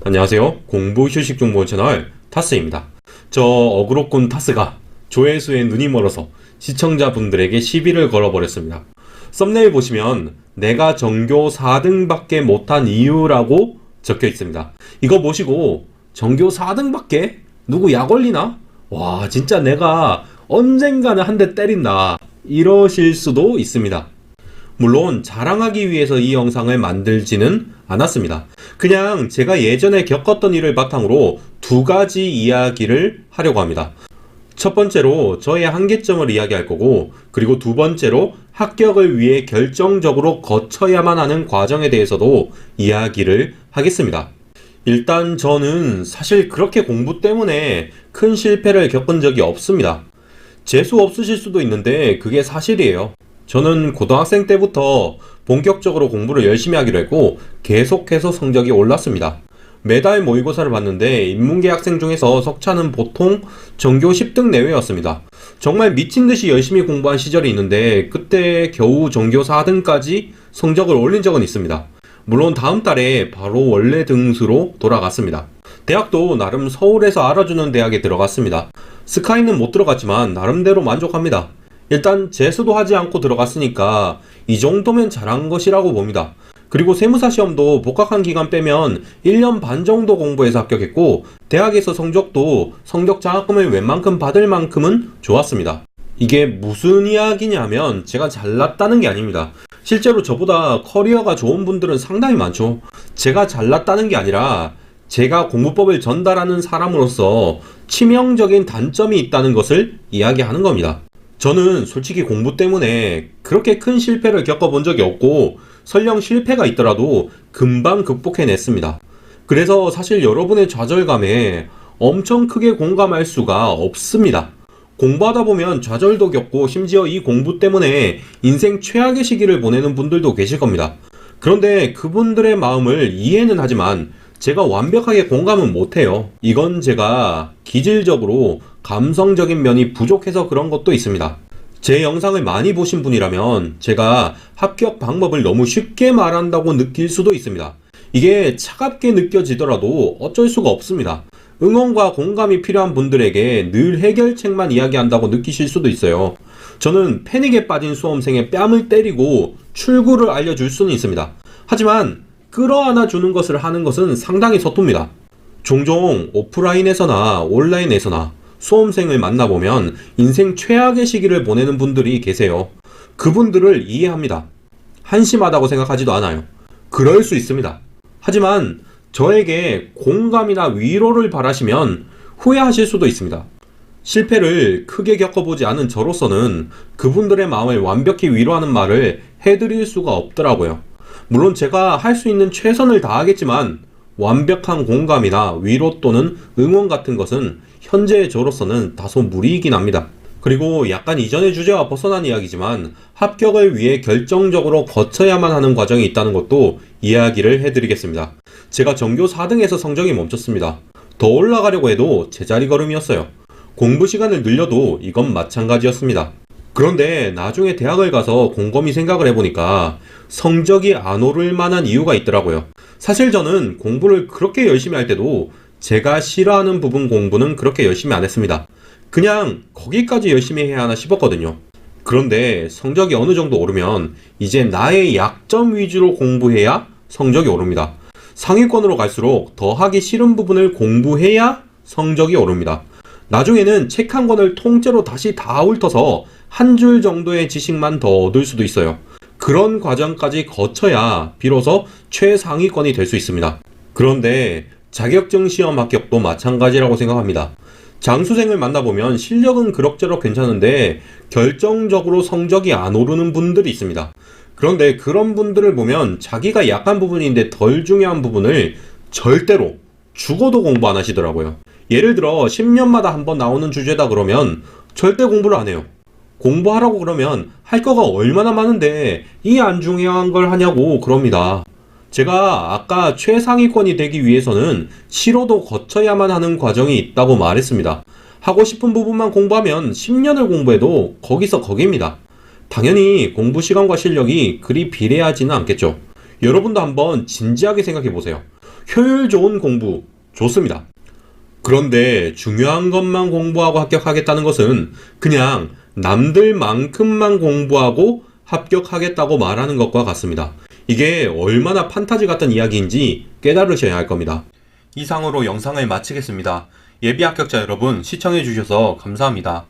안녕하세요. 공부 휴식 정보 채널 타스입니다. 저 어그로꾼 타스가 조회수에 눈이 멀어서 시청자분들에게 시비를 걸어버렸습니다. 썸네일 보시면 내가 전교 4등밖에 못한 이유라고 적혀 있습니다. 이거 보시고 전교 4등밖에? 누구 약 올리나? 와, 진짜 내가 언젠가는 한 대 때린다, 이러실 수도 있습니다. 물론 자랑하기 위해서 이 영상을 만들지는 않았습니다. 그냥 제가 예전에 겪었던 일을 바탕으로 두 가지 이야기를 하려고 합니다. 첫 번째로 저의 한계점을 이야기할 거고, 그리고 두 번째로 합격을 위해 결정적으로 거쳐야만 하는 과정에 대해서도 이야기를 하겠습니다. 일단 저는 사실 그렇게 공부 때문에 큰 실패를 겪은 적이 없습니다. 재수 없으실 수도 있는데 그게 사실이에요. 저는 고등학생 때부터 본격적으로 공부를 열심히 하기로 했고 계속해서 성적이 올랐습니다. 매달 모의고사를 봤는데 인문계 학생 중에서 석차는 보통 전교 10등 내외였습니다. 정말 미친듯이 열심히 공부한 시절이 있는데 그때 겨우 전교 4등까지 성적을 올린 적은 있습니다. 물론 다음 달에 바로 원래 등수로 돌아갔습니다. 대학도 나름 서울에서 알아주는 대학에 들어갔습니다. 스카이는 못 들어갔지만 나름대로 만족합니다. 일단 재수도 하지 않고 들어갔으니까 이 정도면 잘한 것이라고 봅니다. 그리고 세무사 시험도 복학한 기간 빼면 1년 반 정도 공부해서 합격했고 대학에서 성적도 성적 장학금을 웬만큼 받을 만큼은 좋았습니다. 이게 무슨 이야기냐면 제가 잘났다는 게 아닙니다. 실제로 저보다 커리어가 좋은 분들은 상당히 많죠. 제가 잘났다는 게 아니라 제가 공부법을 전달하는 사람으로서 치명적인 단점이 있다는 것을 이야기하는 겁니다. 저는 솔직히 공부 때문에 그렇게 큰 실패를 겪어본 적이 없고 설령 실패가 있더라도 금방 극복해냈습니다. 그래서 사실 여러분의 좌절감에 엄청 크게 공감할 수가 없습니다. 공부하다 보면 좌절도 겪고 심지어 이 공부 때문에 인생 최악의 시기를 보내는 분들도 계실 겁니다. 그런데 그분들의 마음을 이해는 하지만 제가 완벽하게 공감은 못해요. 이건 제가 기질적으로 감성적인 면이 부족해서 그런 것도 있습니다. 제 영상을 많이 보신 분이라면 제가 합격 방법을 너무 쉽게 말한다고 느낄 수도 있습니다. 이게 차갑게 느껴지더라도 어쩔 수가 없습니다. 응원과 공감이 필요한 분들에게 늘 해결책만 이야기한다고 느끼실 수도 있어요. 저는 패닉에 빠진 수험생의 뺨을 때리고 출구를 알려줄 수는 있습니다. 하지만 끌어안아 주는 것을 하는 것은 상당히 서툽니다. 종종 오프라인에서나 온라인에서나 수험생을 만나보면 인생 최악의 시기를 보내는 분들이 계세요. 그분들을 이해합니다. 한심하다고 생각하지도 않아요. 그럴 수 있습니다. 하지만 저에게 공감이나 위로를 바라시면 후회하실 수도 있습니다. 실패를 크게 겪어보지 않은 저로서는 그분들의 마음을 완벽히 위로하는 말을 해드릴 수가 없더라고요. 물론 제가 할 수 있는 최선을 다하겠지만 완벽한 공감이나 위로 또는 응원 같은 것은 현재의 저로서는 다소 무리이긴 합니다. 그리고 약간 이전의 주제와 벗어난 이야기지만 합격을 위해 결정적으로 거쳐야만 하는 과정이 있다는 것도 이야기를 해드리겠습니다. 제가 전교 4등에서 성적이 멈췄습니다. 더 올라가려고 해도 제자리 걸음이었어요. 공부 시간을 늘려도 이건 마찬가지였습니다. 그런데 나중에 대학을 가서 곰곰이 생각을 해보니까 성적이 안 오를 만한 이유가 있더라고요. 사실 저는 공부를 그렇게 열심히 할 때도 제가 싫어하는 부분 공부는 그렇게 열심히 안 했습니다. 그냥 거기까지 열심히 해야 하나 싶었거든요. 그런데 성적이 어느 정도 오르면 이제 나의 약점 위주로 공부해야 성적이 오릅니다. 상위권으로 갈수록 더 하기 싫은 부분을 공부해야 성적이 오릅니다. 나중에는 책 한 권을 통째로 다시 다 훑어서 한 줄 정도의 지식만 더 얻을 수도 있어요. 그런 과정까지 거쳐야 비로소 최상위권이 될 수 있습니다. 그런데 자격증 시험 합격도 마찬가지라고 생각합니다. 장수생을 만나보면 실력은 그럭저럭 괜찮은데 결정적으로 성적이 안 오르는 분들이 있습니다. 그런데 그런 분들을 보면 자기가 약한 부분인데 덜 중요한 부분을 절대로 죽어도 공부 안 하시더라고요. 예를 들어 10년마다 한 번 나오는 주제다 그러면 절대 공부를 안 해요. 공부하라고 그러면 할 거가 얼마나 많은데 이 안 중요한 걸 하냐고 그럽니다. 제가 아까 최상위권이 되기 위해서는 싫어도 거쳐야만 하는 과정이 있다고 말했습니다. 하고 싶은 부분만 공부하면 10년을 공부해도 거기서 거기입니다. 당연히 공부 시간과 실력이 그리 비례하지는 않겠죠. 여러분도 한번 진지하게 생각해 보세요. 효율 좋은 공부 좋습니다. 그런데 중요한 것만 공부하고 합격하겠다는 것은 그냥 남들만큼만 공부하고 합격하겠다고 말하는 것과 같습니다. 이게 얼마나 판타지 같은 이야기인지 깨달으셔야 할 겁니다. 이상으로 영상을 마치겠습니다. 예비 합격자 여러분 시청해 주셔서 감사합니다.